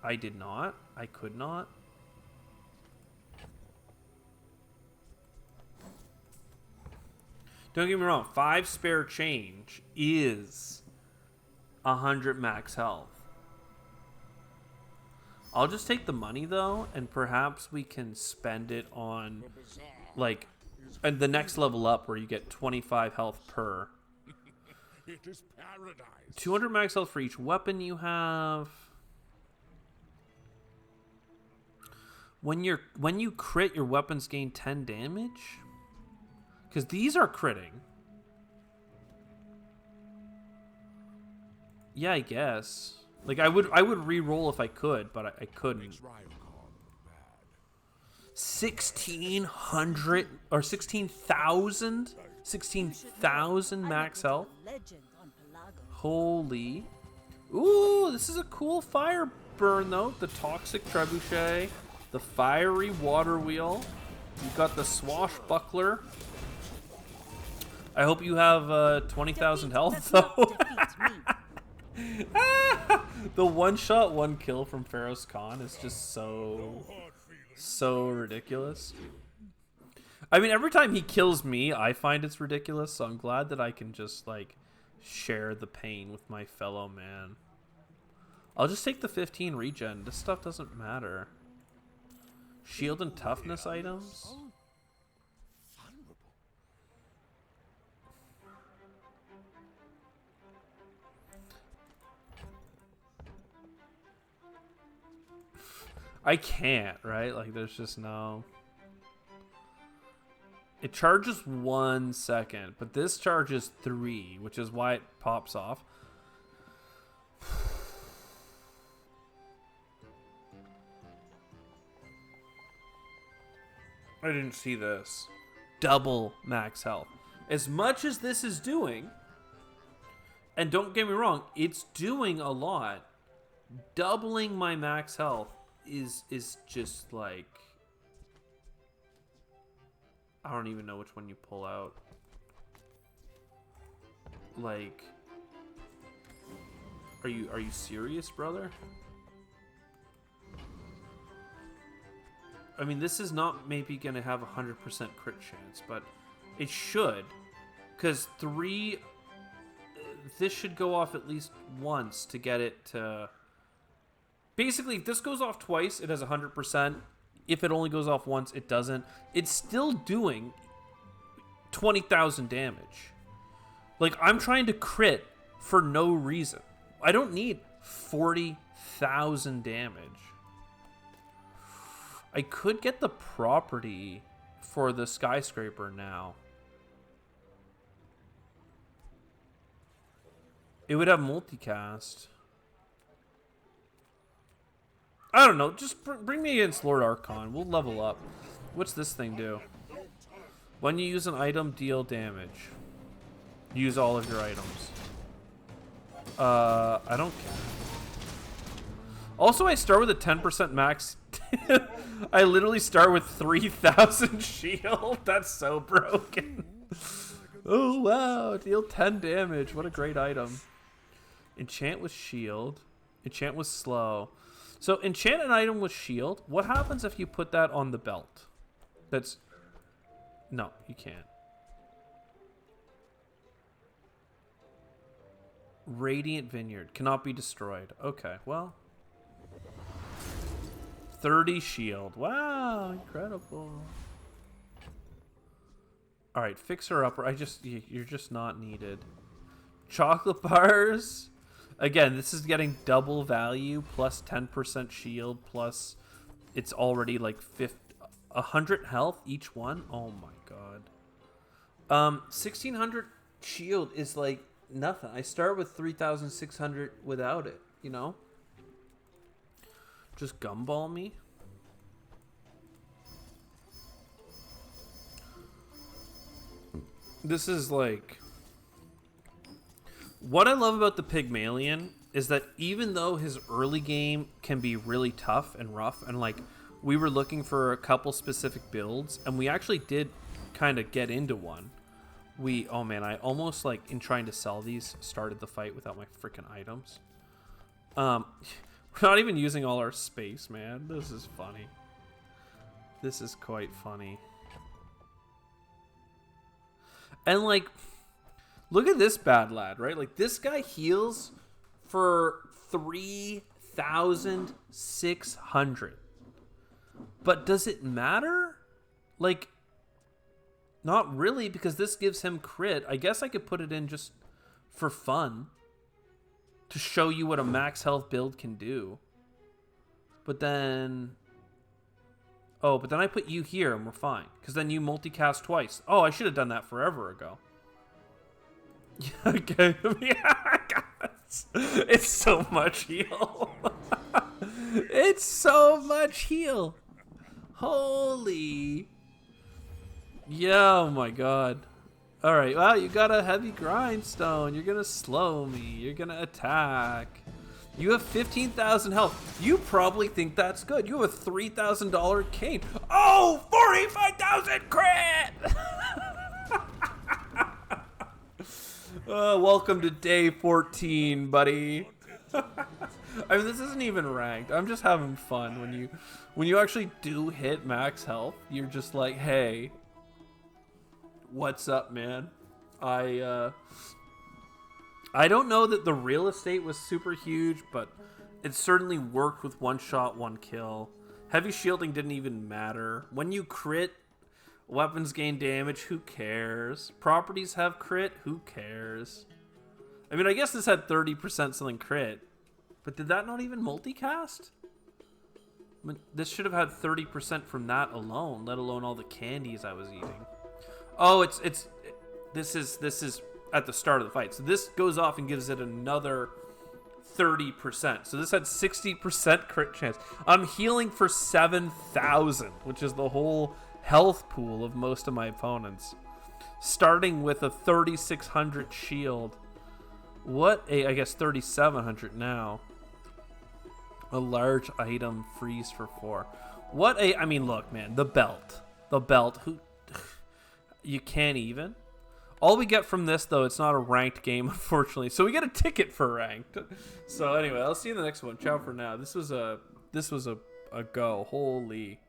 I did not. I could not. Don't get me wrong. 5 spare change is 100 max health. I'll just take the money though, and perhaps we can spend it on like and the next level up where you get 25 health per. It is paradise. 200 max health for each weapon you have. When you crit, your weapons gain 10 damage. Because these are critting. Yeah, I guess. Like I would re-roll if I could, but I couldn't. 1,600 or 16,000? 16,000 max health. Holy. Ooh, this is a cool fire burn though. The toxic trebuchet, the fiery water wheel. You've got the swashbuckler. I hope you have 20,000 health though. The one shot, one kill from Pharaoh's Khan is just so ridiculous. I mean, every time he kills me, I find it's ridiculous, so I'm glad that I can just, like, share the pain with my fellow man. I'll just take the 15 regen. This stuff doesn't matter. Shield and toughness items? I can't, right? Like, there's just no... It charges 1 second, but this charges 3, which is why it pops off. I didn't see this. Double max health. As much as this is doing, and don't get me wrong, it's doing a lot, doubling my max health is just like, I don't even know which one you pull out. Like, are you serious, brother? I mean, this is not maybe going to have a 100% crit chance, but it should. Because this should go off at least once to get it to... Basically, if this goes off twice, it has 100%. If it only goes off once, it doesn't. It's still doing 20,000 damage. Like, I'm trying to crit for no reason. I don't need 40,000 damage. I could get the property for the skyscraper now. It would have multicast. I don't know. Just bring me against Lord Archon. We'll level up. What's this thing do? When you use an item, deal damage. Use all of your items. I don't care. Also, I start with a 10% max. I literally start with 3,000 shield. That's so broken. Oh, wow. Deal 10 damage. What a great item. Enchant with shield. Enchant with slow. So, enchant an item with shield. What happens if you put that on the belt? That's... No, you can't. Radiant Vineyard. Cannot be destroyed. Okay, well... 30 shield. Wow, incredible. All right, fixer upper. You're just not needed. Chocolate bars. Again, this is getting double value plus 10% shield plus it's already like 100 health each one. Oh my god. 1600 shield is like nothing. I start with 3600 without it, you know? Just gumball me. This is like... What I love about the Pygmalion is that even though his early game can be really tough and rough, and like we were looking for a couple specific builds, and we actually did kind of get into one. Oh man, I almost like in trying to sell these started the fight without my freaking items. We're not even using all our space, man. This is funny. This is quite funny. And like, look at this bad lad, right? Like this guy heals for 3,600. But does it matter? Like, not really, because this gives him crit. I guess I could put it in just for fun. To show you what a max health build can do. But then... Oh, but then I put you here and we're fine. Because then you multicast twice. Oh, I should have done that forever ago. Okay. Yeah, guys. It's so much heal. It's so much heal. Holy. Yeah, oh my god. Alright, well, you got a heavy grindstone. You're gonna slow me. You're gonna attack. You have 15,000 health. You probably think that's good. You have a $3,000 cane. Oh, 45,000 crit! Welcome to day 14, buddy. I mean, this isn't even ranked. I'm just having fun. When you actually do hit max health, you're just like, hey, what's up, man? I don't know that the real estate was super huge, but it certainly worked with one shot, one kill. Heavy shielding didn't even matter. When you crit, weapons gain damage, who cares? Properties have crit, who cares? I mean, I guess this had 30% something crit, but did that not even multicast? I mean, this should have had 30% from that alone, let alone all the candies I was eating. Oh, this is at the start of the fight. So this goes off and gives it another 30%. So this had 60% crit chance. I'm healing for 7,000, which is the whole health pool of most of my opponents. Starting with a 3,600 shield. I guess 3,700 now. A large item freeze for 4. What a... I mean, look, man. The belt. The belt. Who... You can't even. All we get from this, though, it's not a ranked game, unfortunately. So we get a ticket for ranked. So anyway, I'll see you in the next one. Ciao for now. This was a go. Holy...